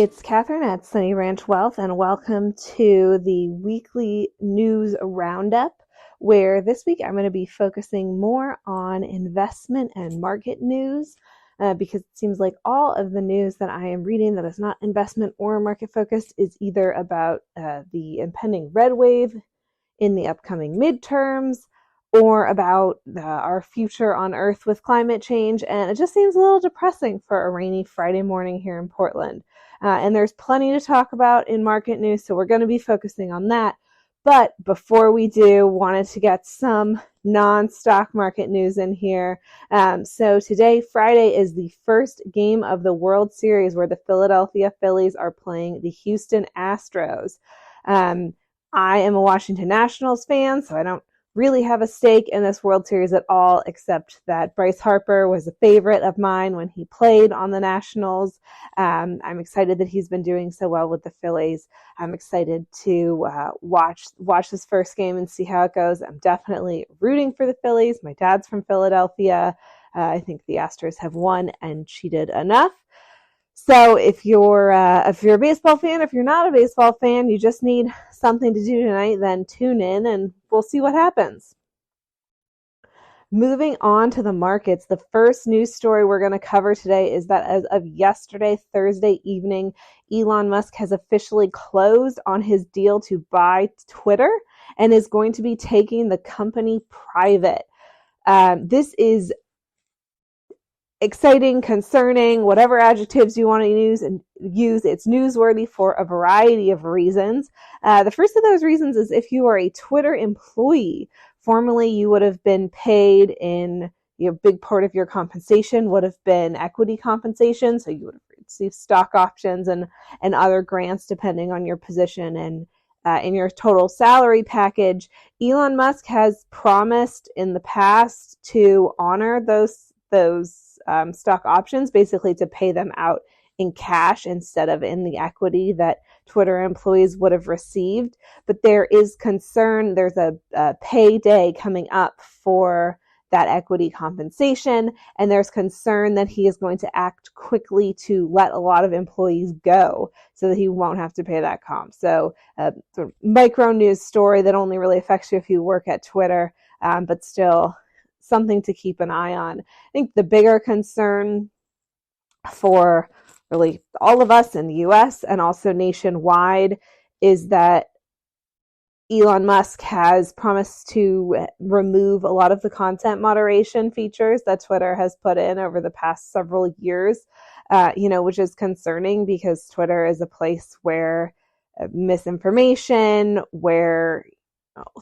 It's Catherine at Sunny Ranch Wealth, and welcome to the weekly news roundup, where this week I'm going to be focusing more on investment and market news, because it seems like all of the news that I am reading that is not investment or market focused is either about the impending red wave in the upcoming midterms or about our future on Earth with climate change, and it just seems a little depressing for a rainy Friday morning here in Portland. And there's plenty to talk about in market news, so we're going to be focusing on that. But before we do, wanted to get some non-stock market news in here. So today, Friday, is the first game of the World Series where the Philadelphia Phillies are playing the Houston Astros. I am a Washington Nationals fan, so I don't really have a stake in this World Series at all, except that Bryce Harper was a favorite of mine when he played on the Nationals. I'm excited that he's been doing so well with the Phillies. I'm excited to watch this first game and see how it goes. I'm definitely rooting for the Phillies. My dad's from Philadelphia. I think the Astros have won and cheated enough. So if you're a baseball fan, if you're not a baseball fan, you just need something to do tonight, then tune in and we'll see what happens. Moving on to the markets, the first news story we're going to cover today is that as of yesterday, Thursday evening, Elon Musk has officially closed on his deal to buy Twitter and is going to be taking the company private. This is exciting, concerning, whatever adjectives you want to use. It's newsworthy for a variety of reasons. The first of those reasons is if you are a Twitter employee. Formerly, you would have been paid in a big part of your compensation would have been equity compensation. So you would have received stock options and other grants depending on your position and in your total salary package. Elon Musk has promised in the past to honor those stock options, basically to pay them out in cash instead of in the equity that Twitter employees would have received. But there is concern, there's a payday coming up for that equity compensation, and there's concern that he is going to act quickly to let a lot of employees go so that he won't have to pay that comp. So sort of micro news story that only really affects you if you work at Twitter, but still something to keep an eye on. I think the bigger concern for really all of us in the US and also nationwide is that Elon Musk has promised to remove a lot of the content moderation features that Twitter has put in over the past several years, which is concerning because Twitter is a place where misinformation, where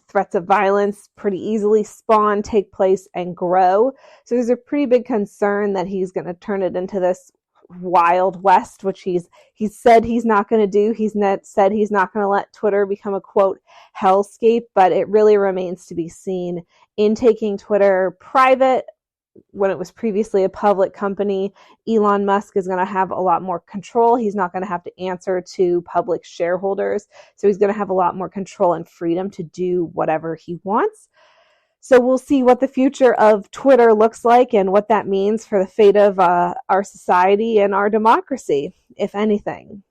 threats of violence pretty easily spawn, take place, and grow. So there's a pretty big concern that he's going to turn it into this Wild West, which he's said he's not going to do. He's said he's not going to let Twitter become a, quote, hellscape, but it really remains to be seen. In taking Twitter private, when it was previously a public company, Elon Musk is going to have a lot more control. He's not going to have to answer to public shareholders. So he's going to have a lot more control and freedom to do whatever he wants. So we'll see what the future of Twitter looks like and what that means for the fate of our society and our democracy, if anything.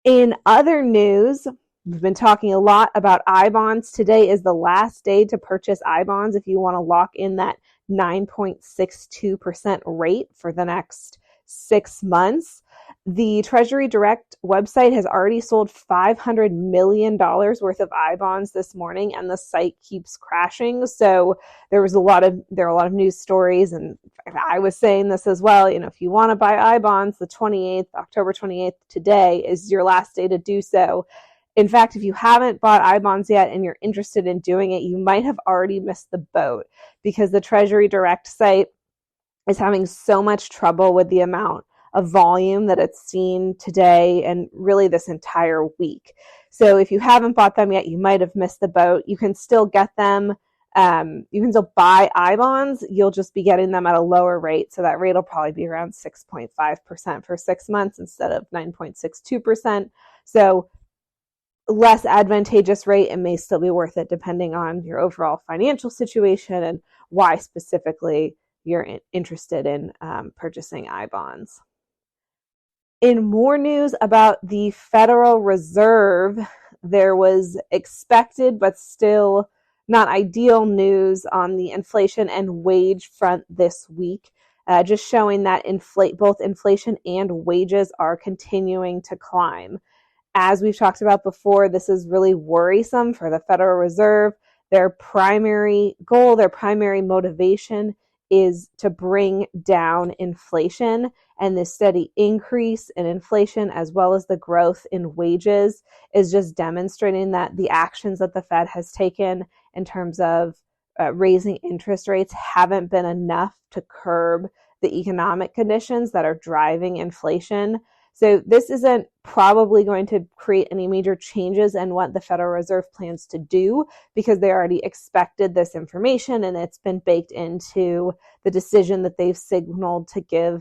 In other news, we've been talking a lot about I-bonds. Today is the last day to purchase I-bonds if you want to lock in that 9.62% rate for the next 6 months. The Treasury Direct website has already sold $500 million worth of I-bonds this morning, and the site keeps crashing. So there are a lot of news stories, and I was saying this as well. If you want to buy I-bonds, October 28th, today is your last day to do so. In fact, if you haven't bought I-bonds yet and you're interested in doing it, you might have already missed the boat because the Treasury Direct site is having so much trouble with the amount of volume that it's seen today and really this entire week. So if you haven't bought them yet, you might have missed the boat. You can still get them. You can still buy I-bonds. You'll just be getting them at a lower rate. So that rate will probably be around 6.5% for 6 months instead of 9.62%. So less advantageous rate, it may still be worth it depending on your overall financial situation and why specifically you're interested in purchasing I-bonds. In more news about the Federal Reserve, there was expected but still not ideal news on the inflation and wage front this week, just showing that both inflation and wages are continuing to climb. As we've talked about before, this is really worrisome for the Federal Reserve. Their primary goal, their primary motivation is to bring down inflation, and this steady increase in inflation as well as the growth in wages is just demonstrating that the actions that the Fed has taken in terms of raising interest rates haven't been enough to curb the economic conditions that are driving inflation. So this isn't probably going to create any major changes in what the Federal Reserve plans to do, because they already expected this information and it's been baked into the decision that they've signaled to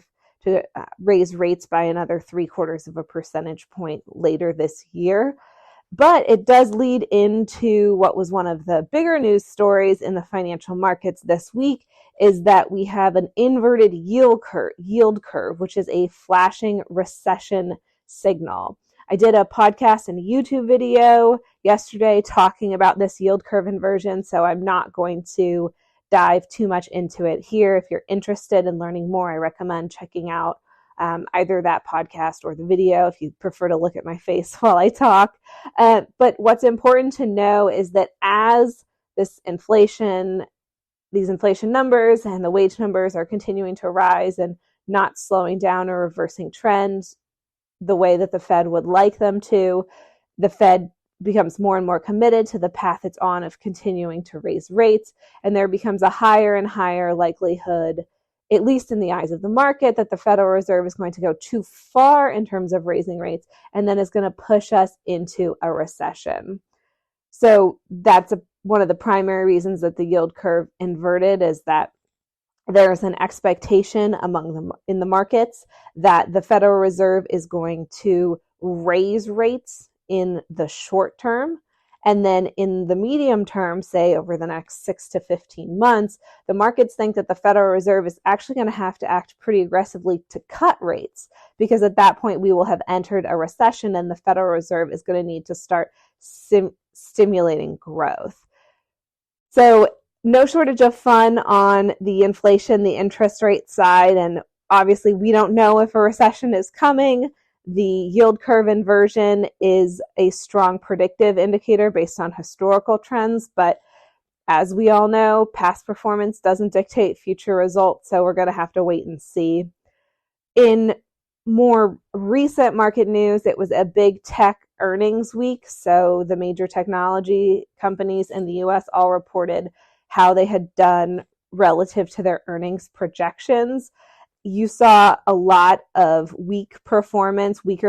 raise rates by another 0.75 of a percentage point later this year. But it does lead into what was one of the bigger news stories in the financial markets this week, is that we have an inverted yield curve, which is a flashing recession signal. I did a podcast and a YouTube video yesterday talking about this yield curve inversion, so I'm not going to dive too much into it here. If you're interested in learning more, I recommend checking out either that podcast or the video if you prefer to look at my face while I talk. But what's important to know is that as these inflation numbers and the wage numbers are continuing to rise and not slowing down or reversing trends the way that the Fed would like them to, the Fed becomes more and more committed to the path it's on of continuing to raise rates, and there becomes a higher and higher likelihood, at least in the eyes of the market, that the Federal Reserve is going to go too far in terms of raising rates and then is going to push us into a recession. So that's one of the primary reasons that the yield curve inverted, is that there's an expectation in the markets that the Federal Reserve is going to raise rates in the short term. And then in the medium term, say over the next 6 to 15 months, the markets think that the Federal Reserve is actually going to have to act pretty aggressively to cut rates, because at that point we will have entered a recession and the Federal Reserve is going to need to start stimulating growth. So no shortage of fun on the inflation, the interest rate side, and obviously we don't know if a recession is coming. The yield curve inversion is a strong predictive indicator based on historical trends, but as we all know, past performance doesn't dictate future results, so we're going to have to wait and see. In more recent market news, it was a big tech earnings week, so the major technology companies in the US all reported how they had done relative to their earnings projections. You saw a lot of weaker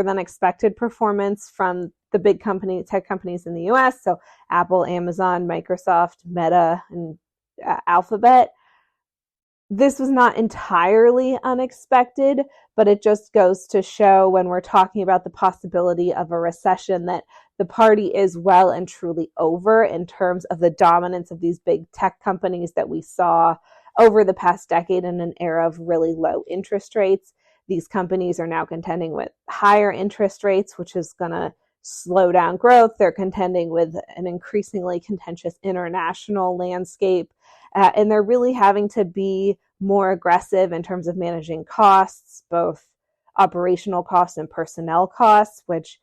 than expected performance from the big tech companies in the US. So Apple, Amazon, Microsoft, Meta, and Alphabet. This was not entirely unexpected, but it just goes to show, when we're talking about the possibility of a recession, that the party is well and truly over in terms of the dominance of these big tech companies that we saw over the past decade in an era of really low interest rates. These companies are now contending with higher interest rates, which is going to slow down growth. They're contending with an increasingly contentious international landscape, and they're really having to be more aggressive in terms of managing costs, both operational costs and personnel costs, which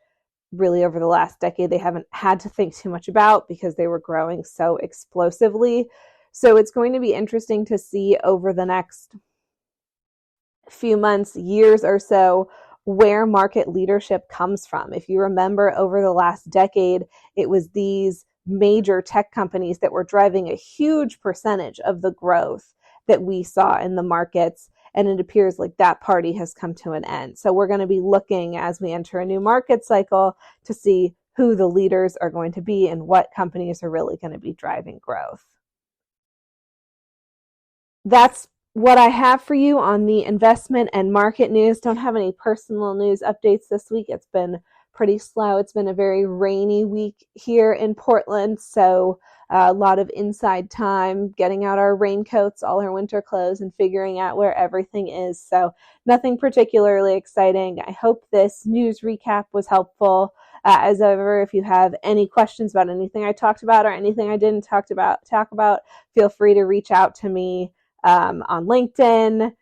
really over the last decade they haven't had to think too much about because they were growing so explosively. So it's going to be interesting to see over the next few months, years or so, where market leadership comes from. If you remember, over the last decade, it was these major tech companies that were driving a huge percentage of the growth that we saw in the markets, and it appears like that party has come to an end. So we're going to be looking, as we enter a new market cycle, to see who the leaders are going to be and what companies are really going to be driving growth. That's what I have for you on the investment and market news. Don't have any personal news updates this week. It's been pretty slow. It's been a very rainy week here in Portland, so A lot of inside time, getting out our raincoats, all our winter clothes, and figuring out where everything is. So nothing particularly exciting. I hope this news recap was helpful. As ever, if you have any questions about anything I talked about or anything I didn't talk about, feel free to reach out to me on LinkedIn,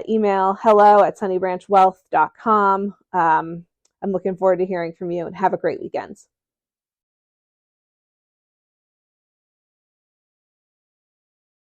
email hello@sunnybranchwealth.com. I'm looking forward to hearing from you, and have a great weekend.